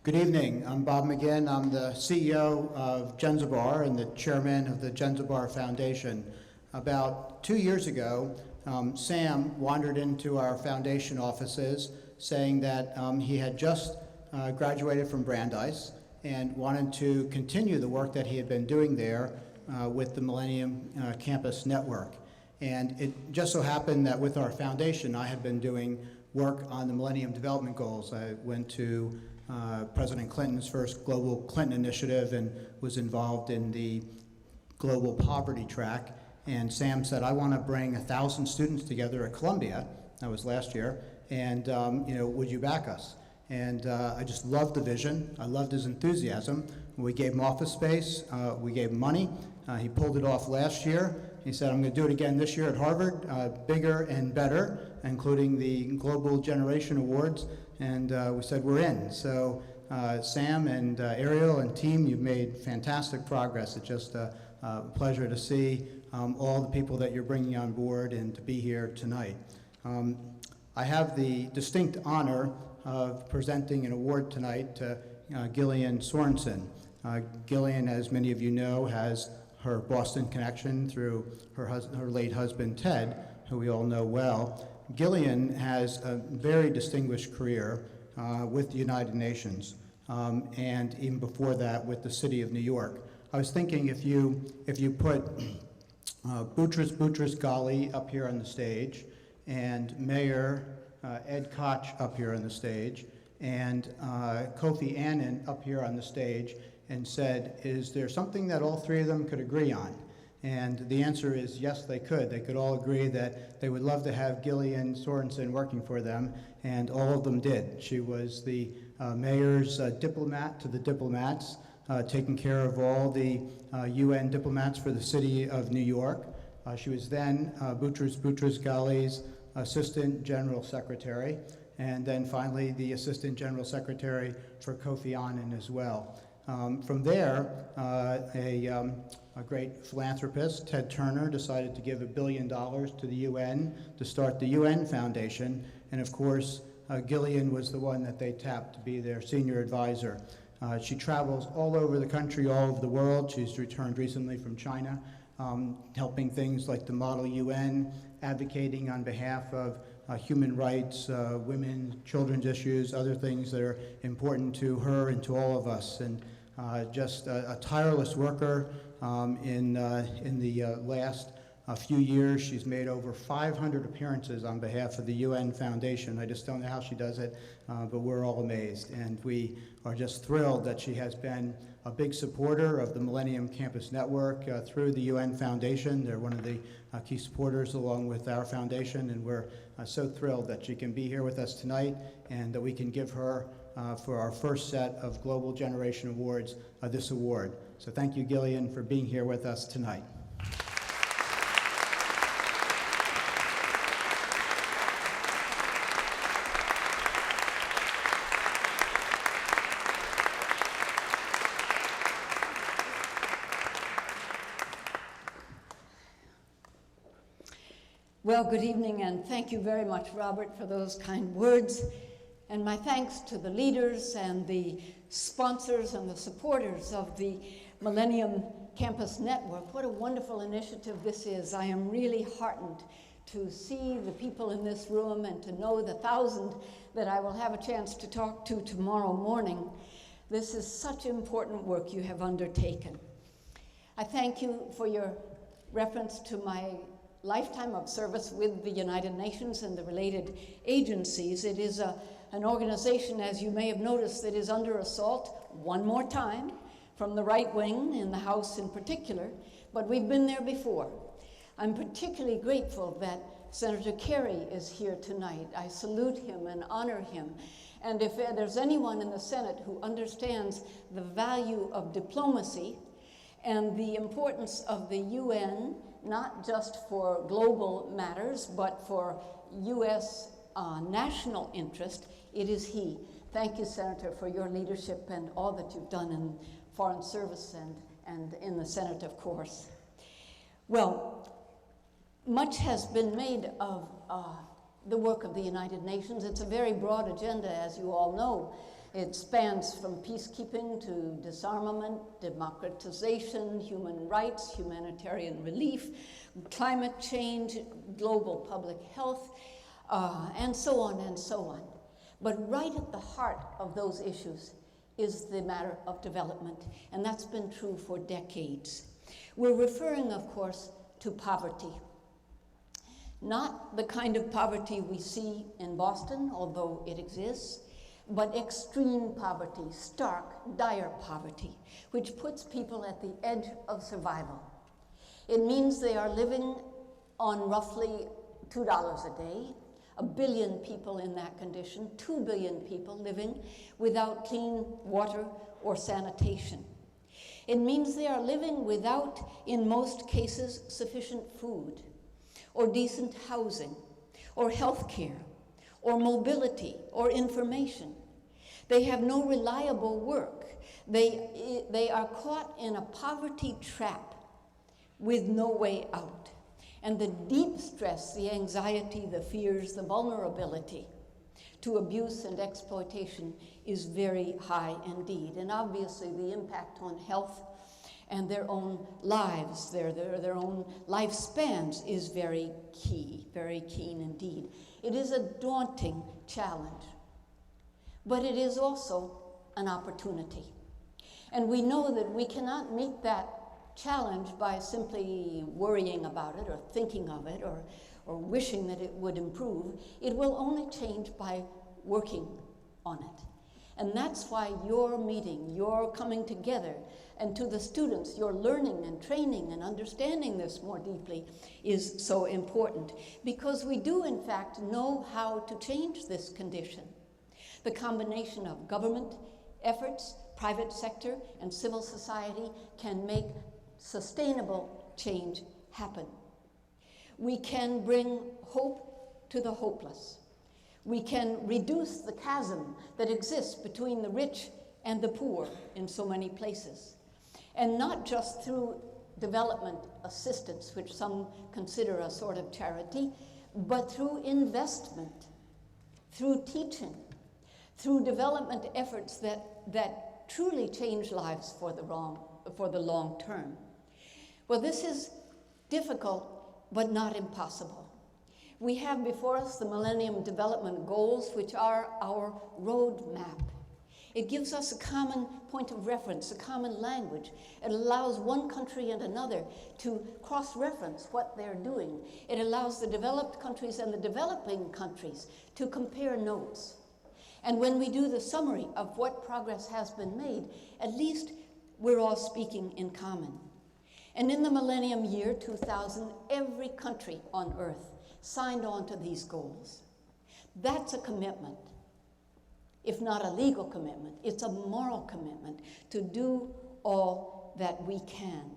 Good evening. I'm Bob McGinn. I'm the CEO of Genzibar and the chairman of the Genzibar Foundation. About 2 years ago, Sam wandered into our foundation offices saying that he had just graduated from Brandeis and wanted to continue the work that he had been doing there with the Millennium Campus Network. And it just so happened that with our foundation, I had been doing work on the Millennium Development Goals. I went to President Clinton's first Global Clinton Initiative and was involved in the global poverty track. And Sam said, I want to bring 1,000 students together at Columbia, that was last year, and would you back us? And I just loved the vision. I loved his enthusiasm. We gave him office space. We gave him money. He pulled it off last year. He said, I'm going to do it again this year at Harvard, bigger and better, including the Global Generation Awards. And we said, we're in. So Sam and Ariel and team, you've made fantastic progress. It's just a pleasure to see all the people that you're bringing on board and to be here tonight. I have the distinct honor of presenting an award tonight to Gillian Sorensen. Gillian, as many of you know, has her Boston connection through her late husband, Ted, who we all know well. Gillian has a very distinguished career with the United Nations, and even before that with the city of New York. I was thinking if you put Boutros Ghali up here on the stage, and Mayor Ed Koch up here on the stage, and Kofi Annan up here on the stage, and said, is there something that all three of them could agree on? And the answer is yes, they could. They could all agree that they would love to have Gillian Sorensen working for them, and all of them did. She was the mayor's diplomat to the diplomats, taking care of all the UN diplomats for the city of New York. She was then Boutros Ghali's Assistant General Secretary, and then finally the Assistant General Secretary for Kofi Annan as well. From there, a great philanthropist, Ted Turner, decided to give $1 billion to the UN to start the UN Foundation, and of course, Gillian was the one that they tapped to be their senior advisor. She travels all over the country, all over the world. She's returned recently from China, helping things like the Model UN, advocating on behalf of human rights, women, children's issues, other things that are important to her and to all of us. And just a tireless worker. In the last few years, she's made over 500 appearances on behalf of the UN Foundation. I just don't know how she does it, but we're all amazed. And we are just thrilled that she has been a big supporter of the Millennium Campus Network through the UN Foundation. They're one of the key supporters along with our foundation, and we're so thrilled that she can be here with us tonight and that we can give her, for our first set of Global Generation Awards, this award. So thank you, Gillian, for being here with us tonight. Well, good evening, and thank you very much, Robert, for those kind words. And my thanks to the leaders and the sponsors and the supporters of the Millennium Campus Network. What a wonderful initiative this is. I am really heartened to see the people in this room and to know the 1,000 that I will have a chance to talk to tomorrow morning. This is such important work you have undertaken. I thank you for your reference to my lifetime of service with the United Nations and the related agencies. It is an organization, as you may have noticed, that is under assault one more time from the right wing in the House in particular, but we've been there before. I'm particularly grateful that Senator Kerry is here tonight. I salute him and honor him. And if there's anyone in the Senate who understands the value of diplomacy and the importance of the UN, not just for global matters, but for U.S. National interest, it is he. Thank you, Senator, for your leadership and all that you've done in foreign service and in the Senate, of course. Well, much has been made of the work of the United Nations. It's a very broad agenda, as you all know. It spans from peacekeeping to disarmament, democratization, human rights, humanitarian relief, climate change, global public health, and so on and so on. But right at the heart of those issues is the matter of development, and that's been true for decades. We're referring, of course, to poverty. Not the kind of poverty we see in Boston, although it exists, but extreme poverty, stark, dire poverty, which puts people at the edge of survival. It means they are living on roughly $2 a day, 1 billion people in that condition, 2 billion people living without clean water or sanitation. It means they are living without, in most cases, sufficient food, or decent housing, or health care, or mobility, or information. They have no reliable work. They are caught in a poverty trap with no way out. And the deep stress, the anxiety, the fears, the vulnerability to abuse and exploitation is very high indeed. And obviously the impact on health and their own lives, their own lifespans is very keen indeed. It is a daunting challenge, but it is also an opportunity. And we know that we cannot meet that challenge by simply worrying about it or thinking of it or wishing that it would improve. It will only change by working on it. And that's why your meeting, your coming together, and to the students, your learning and training and understanding this more deeply is so important, because we do in fact know how to change this condition. The combination of government efforts, private sector, and civil society can make sustainable change happen. We can bring hope to the hopeless. We can reduce the chasm that exists between the rich and the poor in so many places. And not just through development assistance, which some consider a sort of charity, but through investment, through teaching, through development efforts that truly change lives for the long term. Well, this is difficult, but not impossible. We have before us the Millennium Development Goals, which are our roadmap. It gives us a common point of reference, a common language. It allows one country and another to cross-reference what they're doing. It allows the developed countries and the developing countries to compare notes. And when we do the summary of what progress has been made, at least we're all speaking in common. And in the millennium year 2000, every country on earth signed on to these goals. That's a commitment. If not a legal commitment, it's a moral commitment to do all that we can.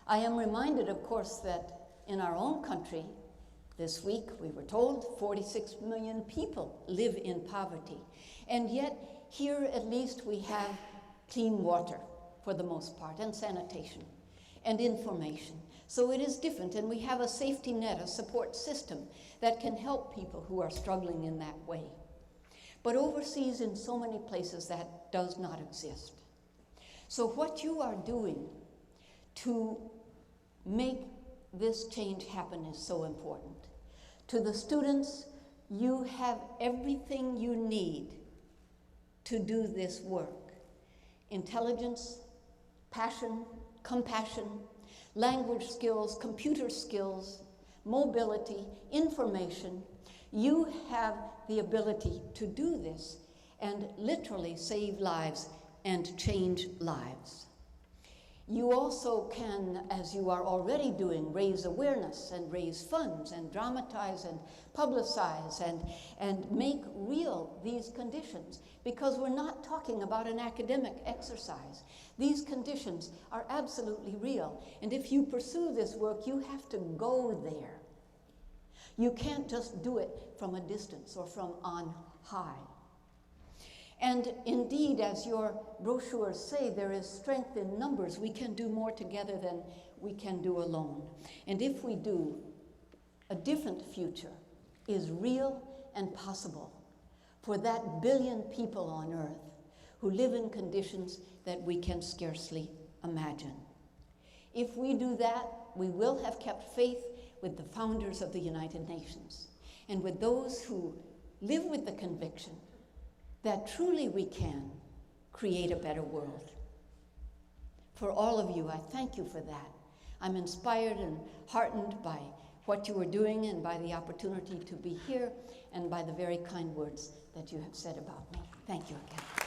I am reminded, of course, that in our own country, this week, we were told 46 million people live in poverty. And yet, here at least we have clean water for the most part, and sanitation, and information. So it is different, and we have a safety net, a support system that can help people who are struggling in that way. But overseas, in so many places, that does not exist. So what you are doing to make this change happen is so important. To the students, you have everything you need to do this work. Intelligence, passion, compassion, language skills, computer skills, mobility, information. You have the ability to do this and literally save lives and change lives. You also can, as you are already doing, raise awareness and raise funds and dramatize and publicize and make real these conditions, because we're not talking about an academic exercise. These conditions are absolutely real. And if you pursue this work, you have to go there. You can't just do it from a distance or from on high. And indeed, as your brochures say, there is strength in numbers. We can do more together than we can do alone. And if we do, a different future is real and possible for that billion people on Earth who live in conditions that we can scarcely imagine. If we do that, we will have kept faith with the founders of the United Nations and with those who live with the conviction that truly we can create a better world. For all of you, I thank you for that. I'm inspired and heartened by what you are doing and by the opportunity to be here and by the very kind words that you have said about me. Thank you again.